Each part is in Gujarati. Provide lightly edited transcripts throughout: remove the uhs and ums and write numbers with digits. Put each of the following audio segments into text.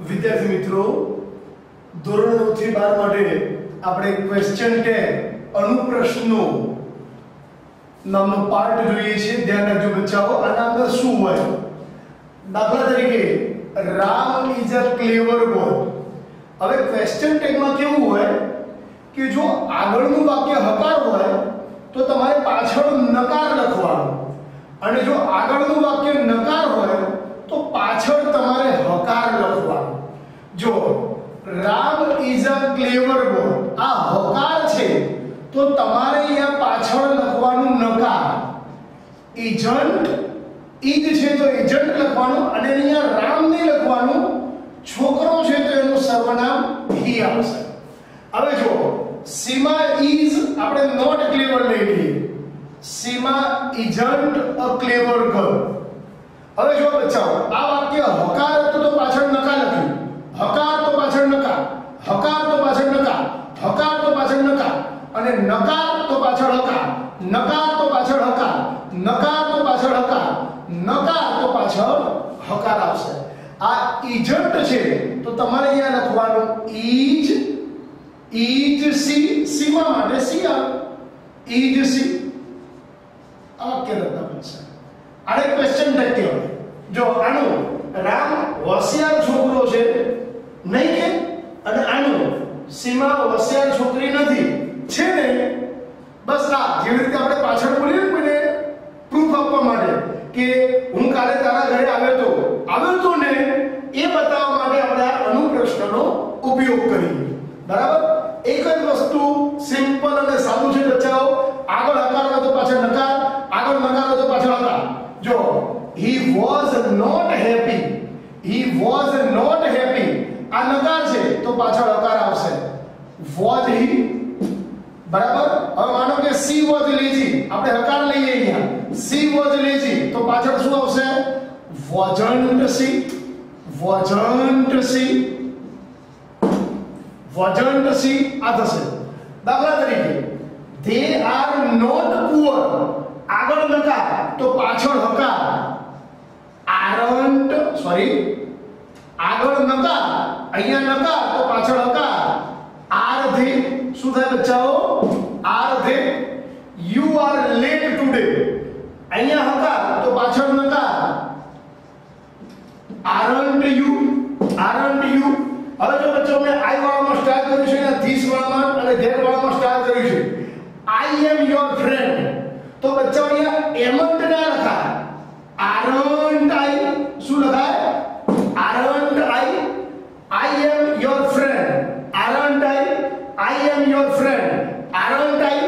વિદ્યાર્થી મિત્રો, ધોરણ 9 થી 12 માટે આપણે ક્વેશ્ચન ટેગ અનુપ્રશ્નો નામનો પાર્ટ જોઈએ છે. ધ્યાન રાખજો બચ્ચાઓ, આના અંદર શું હોય? દાખલા તરીકે Ram is a clever boy. હવે ક્વેશ્ચન ટેગમાં કેવું હોય કે જો આગળનું વાક્ય હકાર હોય તો તમારે પાછળ નકાર લખવાનો, અને જો આગળનું વાક્ય નકાર હોય તો પાછળ તમારે હકાર લખવાનો. જો Ram is a clever boy, આ હકાર છે તો તમારે અહીંયા પાછળ લખવાનું નકાર. એજન્ટ ઈજ છે તો એજન્ટ લખવાનું, અને અહીંયા રામ નહીં લખવાનું. છોકરો છે તો એનું સર્વનામ હી આવશે. હવે જો સીમા ઇઝ આપણે નોટ ક્લેવર લઈ લઈએ. સીમા ઇઝન્ટ અ ક્લેવર ગર્લ. હવે જો બચ્ચાઓ, આ વાક્ય હકાર હતું તો પાછળ નકાર લખ્યું, હકાર તો પાછળ નકાર, હકાર તો પાછળ નકાર, હકાર તો પાછળ નકાર, અને નકાર તો પાછળ હકાર, નકાર તો પાછળ હકાર, નકાર તો પાછળ હકાર, નકાર તો પાછળ હકાર આવશે. આ ઇજન્ટ છે તો તમારે અહીંયા લખવાનું ઇજ, ઇજ સી, સીમા માટે સી આવે, ઇજ સી. આ વાક્ય લખતા પડશે. આને ક્વેશ્ચન ટેગ કહેવાય. જો આનું રામ હોશિયાર છોકરો છે નહીં કે, અને આનું સીમા હોશિયાર છોકરી નથી છે ને. બસ આ જેવી રીતે આપણે પાછળ બોલીએ ને કોઈને પ્રૂફ આપવા માટે કે હું કાલે તારા ઘરે આવ્યો તો ને, એ બતાવવા માટે આપણે આ અનુપ્રશ્નનો ઉપયોગ કરીએ. બરાબર? એક જ વસ્તુ સિમ્પલ અને સાદું છે બચ્ચાઓ. આગળ હકાર હોય તો પાછળ નકાર, આગળ નકાર હોય તો પાછળ હકાર. જો he was not happy, he was not happy, આ નકાર છે તો પાછળ હકાર આવશે. was he, બરાબર? હવે માનો કે she was lazy, આપણે હકાર લઈએ અહીંયા, she was lazy તો પાછળ શું આવશે? wasn't she, wasn't she, wasn't she આ થશે. દાખલા તરીકે they are not poor, આગળ નકાર તો પાછળ હકાર. aren't, સોરી, આગળ નકાર, અહીંયા નકાર તો પાછળ હકાર. are they, શું થાય બચ્ચાઓ? are they, you are late today, અહીંયા હકાર તો પાછળ નકાર. aren't you, aren't you. હવે જો બચ્ચો મેં આઈ વાળામાં સ્ટાર્ટ કર્યું છે, અને ધીસ વાળામાં અને ધેર વાળામાં સ્ટાર્ટ કર્યું છે. I am your friend તો બચ્ચો અહીંયા એમન્ટ ના લખાય, aren't I શું લખાય? aren't I, I am your friend, aren't I am your friend, aren't I.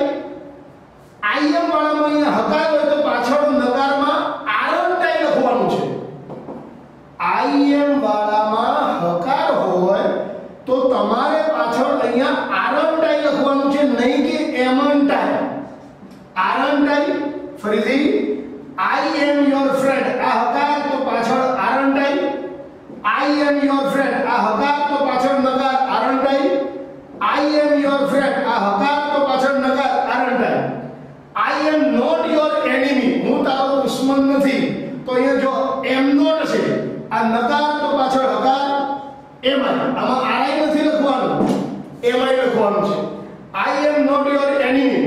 I am વાળામાં અહીંયા હકાર હોય તો પાછળ નકારમાં aren't I લખવાનું છે. I am વાળામાં હકાર હોય તો તમારે પાછળ અહીંયા aren't I લખવાનું છે, નહીં કે amn't I. aren't I, ફરીથી I am your friend, આ હકાર તો પાછળ aren't I. I am your friend, આ હકાર તો પાછળ નકાર aren't I. I am your friend, આ હકાર તો પાછળ નકાર aren't I. I am not your enemy, હું તારો દુશ્મન નથી તો અહીંયા જો am not છે, આ નકાર તો પાછળ હકાર am I. આમાં I નથી લખવાનું, am I લખવાનું છે. I am not your enemy,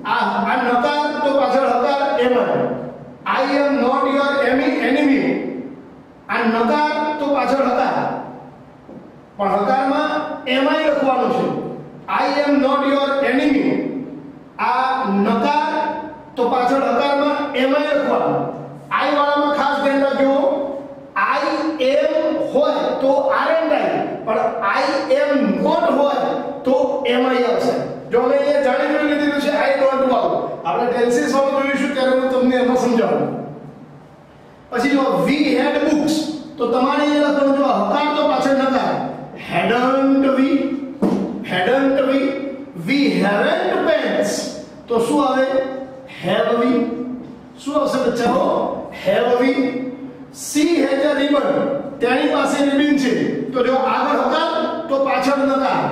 આ નકાર તો પાછળ હકાર am I. I am not your enemy, આ નકાર તો પાછળ હકાર, પણ હકારમાં am I લખવાનું છે. I am not your enemy, આ નકાર તો પાછળ હકારમાં am I લખવાનું. I વાળામાં ખાસ ધ્યાન રાખજો, I am હોય તો aren't I, પણ I am not હોય તો am I આવશે. જો અમે અહીંયા જાણી લીધું છે I don't વાળું, આપણે ટેન્સીસ વાળું જોઈશું ત્યારે હું તમને એમાં સમજાવું. પછી જો we had books તો તમારે અહીંયા લખવાનું, જો હકાર તો પાછળ નકાર, hadn't we, hadn't we. we haven't pens તો શું આવે? have we. શું આવશે બચ્ચાઓ? have we. she has a ribbon, તેની પાસે રિબન છે તો જો આગળ હકાર તો પાછળ નકાર.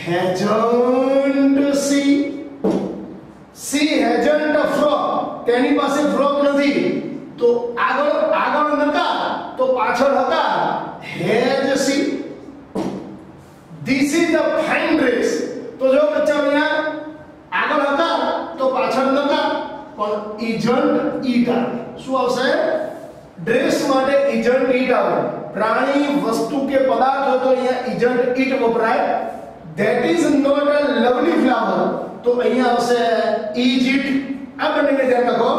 hasn't she, she hasn't a frock, તેની પાસે ફ્રોક નથી તો આગળ નકાર તો પાછળ હકાર. has she, ઈટ આવે. શું આવશે? ડ્રેસ માટે ઇજન્ટ ઈટ આવે. પ્રાણી, વસ્તુ કે પદાર્થ હોય તો અહીંયા ઇજન્ટ ઈટ વપરાય. That is not a lovely flower તો અહીંયા આવશે ઇઝ ઇટ. આ બંનેને ધ્યાન રાખો.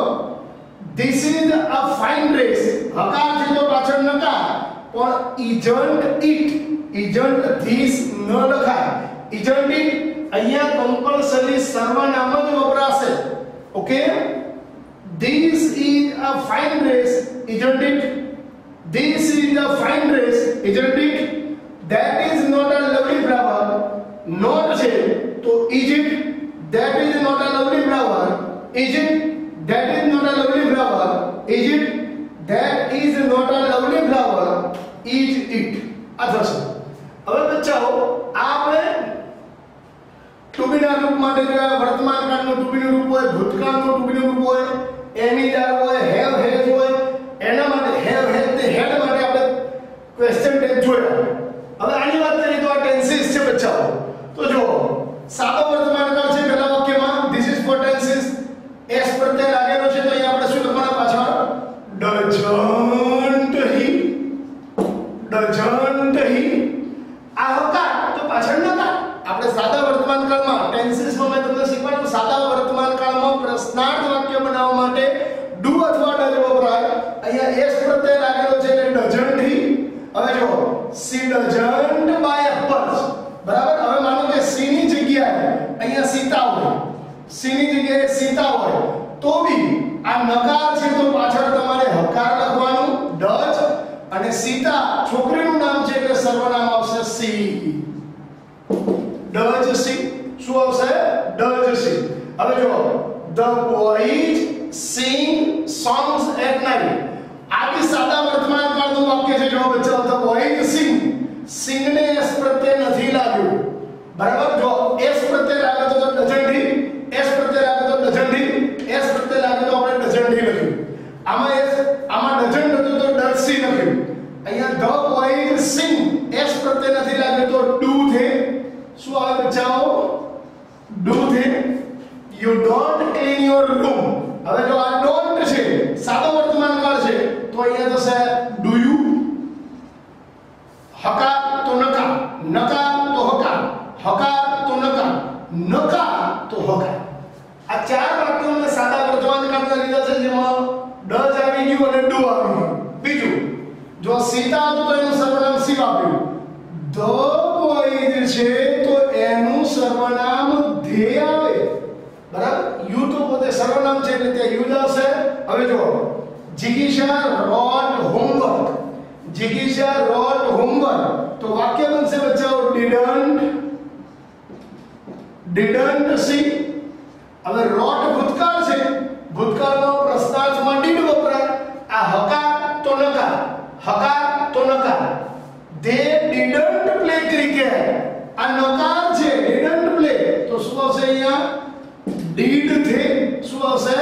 This is a fine dress, હકાર છે તો પાછળ નકાર, પણ ઇજન્ટ ઈટ, ઇજન્ટ ધીસ ન લખાય. ઇજન્ટ ઈટ અહીંયા કમ્પલસરી સર્વનામ જ વપરાશે. Okay, this is a fine dress, isn't it? This is a fine dress, isn't it? That is not a lovely flower. Not છે તો is it? That is not a lovely flower. Is it? That is not a lovely flower. Is it? That is not a lovely flower. Is it? આ થશે. હવે બચ્ચાઓ આપણે ટુ બી ના રૂપ માટે જો વર્તમાન કાળનું ટુ બી નું રૂપ હોય, ભૂતકાળનું ટુ બી નું રૂપ હોય, એની જાર હોય, હેવ હેઝ હોય, એના માટે હેવ હેઝ ને હેડ માટે આપણે ક્વેશ્ચન ટેગ જોયા. હવે આની વાત કરીએ તો આ ટેન્સીસ છે બચ્ચાઓ. તો જો સાદો વર્તમાન કાળ છે પહેલા વાક્યમાં, this is four tenses. S પ્રત્યય લાગેલો છે તો અહીંયા આપણે શું લખવાના પાછળ? ડઝન્ટ હી, ડઝન્ટ હી. આ હકાર તો પાછળ નકાર. આપણે સાદા વર્તમાન કાળમાં ટેન્સીસમાં મેં તમને શીખવાડ્યું, સાદા વર્તમાન કાળમાં પ્રશ્નાર્થ વાક્ય બનાવવા માટે ડુ અથવા ડઝ વપરાય. અહીંયા એસ પ્રત્યય લાગેલો છે એટલે ડઝન્ટ હી. હવે જો સી ડઝન્ટ બાય એપલ્સ, બરાબર. હવે માનો કે સી ની જગ્યાએ અહીંયા સીતા હોય, સી ની જગ્યાએ સીતા હોય તો બી આ નકાર છે તો પાછળ તમારે હકાર લખવાનું ડઝ, અને સીતા છોકરીનું નામ છે એટલે સર્વનામ આવશે સી. Does she. શું આવશે? Does she. હવે જો the boys sing songs at night. આ બી સાદા વર્તમાન કાળનું વાક્ય છે. જો બચ્ચા ધ બોયઝ સિંગ, સિંગ ને એસ પ્રત્યય નથી લાગ્યું, બરાબર. જો એસ પ્રત્યય લાગે તો ડઝન્ટ હી, એસ પ્રત્યય લાગે તો ડઝન્ટ હી, એસ પ્રત્યય લાગે તો આપણે ડઝન્ટ હી લખ્યું. આમાં એસ, આમાં ડઝન્ટ હતું તો ડઝ સી લખ્યું. અહીંયા ધ બોયઝ સિંગ એસ પ્રત્યય નથી લાગ્યું તો ડુ થે. શું આવે બચ્ચાઓ? Do they. You don't clean your room. હવે જો આ ડોન્ટ છે, સાદો વર્તમાન કાળ છે તો અહીંયા થશે ડુ યુ. હકાર તો નકાર, નકાર તો હકાર, હકાર તો નકાર, નકાર તો હકાર. આ ચાર વાક્યો મેં સાદા વર્તમાન કાળના લીધા છે, જેમાં ડઝ આવી ગયું અને ડુ આવી ગયું. બીજું, જો સીતા હતું તો એનું સર્વનામ સી આપ્યું. ધ બોયઝ છે તો એનું સર્વનામ ધે આવે, બરાબર. યુ તો પોતે સર્વનામ છે એટલે ત્યાં યુ જ આવશે. હવે જો જિગીશા રોટ હોમવર્ક, જિગીશા રોટ હોમવર્ક તો વાક્ય બનશે બચ્ચાઓ ડીડન્ટ સી. હવે રોટ ભૂતકાળ છે, ભૂતકાળનો પ્રશ્નાર્થમાં ડીડ વપરાય. આ હકાર તો નકાર, હકાર તો નકાર. They didn't play cricket. આ નકાર છે, didn't play તો શું આવશે અહીંયા? did they. શું આવશે?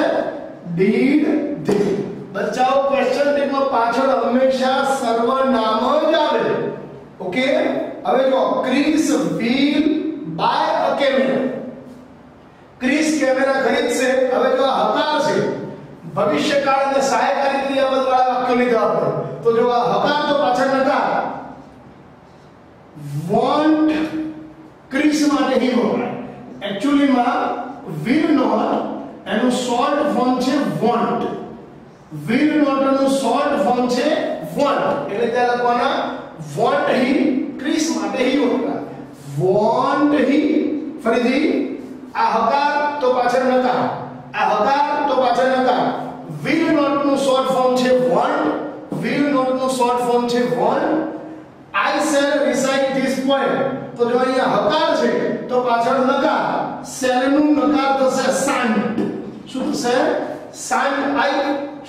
did they. બચ્ચાઓ ક્વેશ્ચન ટેગમાં પાછળ હંમેશા સર્વનામ જ આવે. ઓકે. હવે જો Chris will buy a camera. Chris camera ખરીદશે. હવે જો આ હકાર છે, ભવિષ્યકાળ અને સહાયકારી ક્રિયાપદ વાળા વાક્યો લીધા આપણે. તો જો આ હકાર તો પાછળ નકાર, want ક્રિસ માટે હી વપરાય. એક્ચ્યુઅલી માં will not એનું શોર્ટ ફોર્મ છે want. will not નું શોર્ટ ફોર્મ છે want. એટલે ત્યાં લખવાના want હી, ક્રિસ માટે હી વપરાય. want હી. ફરીથી આ હકાર તો પાછળ નકાર, આ હકાર તો પાછળ નકાર. will not નું શોર્ટ ફોર્મ છે want, will not નું શોર્ટ ફોર્મ છે want. I shall recite this poem. તો જો અહીંયા હકાર છે તો પાછળ નકાર, shall નું નકાર થશે shan't. શું થશે? shan't I.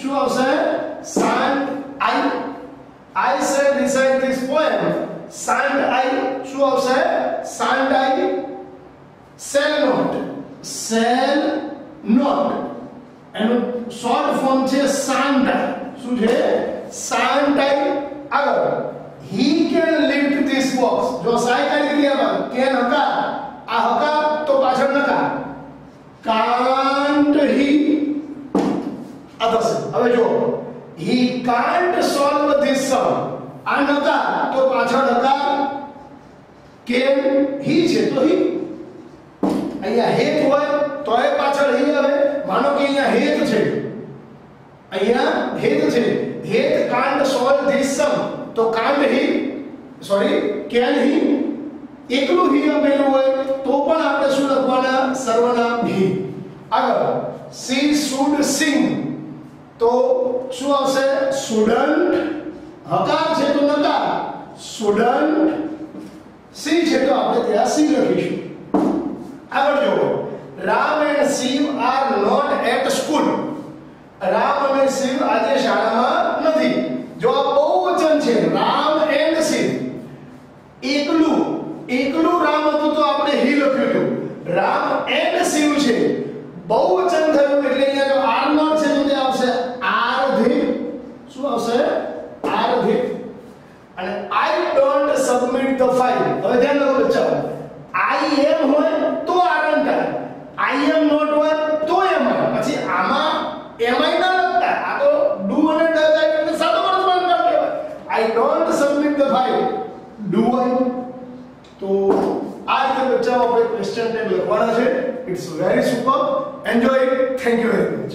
શું આવશે? shan't I. I shall recite this poem. shan't I. શું આવશે? shan't I. shall not. shall not એનું શોર્ટ ફોર્મ છે shan't I. શું છે? shan't I. આગળ he can lift this box. જો સહાયકારી ક્રિયામાં can હકાર, આ હકાર તો પાછળ નકાર. can't he. આ થશે. હવે જો he can't solve this sum. આ નકાર તો પાછળ હકાર કેમ he છે તો he. અહીંયા હેત હોય તો એ પાછળ he આવે. માનો કે અહીંયા હેત છે, અહીંયા હેત છે, હેત can't solve this sum તો can't he, sorry can he, એકલું he આપેલું હોય તો પણ આપણે શું લખવાના? સર્વનામ he. આગળ she should sing તો શું આવશે? shouldn't. હકાર છે તો નકાર shouldn't. she છે તો આપણે ત્યાં she લખીશું. આગળ જો Ram and Shiv are not at school. Ram અને શિવ આજે શાળામાં નથી. જો આ બહુવચન છે રામ and શિવ, એકલું રામ હતું તો આપણે he લખ્યું હતું. રામ and શિવ છે, બહુવચન થયું એટલે અહીંયા જો આર નોટ છે તો તે આવશે આર્ધિક. શું આવશે? આર્ધિક. અને I don't submit the file. હવે ધ્યાન રાખો બચ્ચાઓ, I am હોય તો aren't I am not હોય તો am I. પછી આમાં am I ના લખતા, આ તો do અને does એટલે સાદો વર્તમાન કાળ કહેવાય. I don't submit the file, do I. તો આ રીતે બચ્ચાઓ આપણે ક્વેશ્ચન ટેગ લખવાના છે. It's very super. Enjoy it. Thank you very much.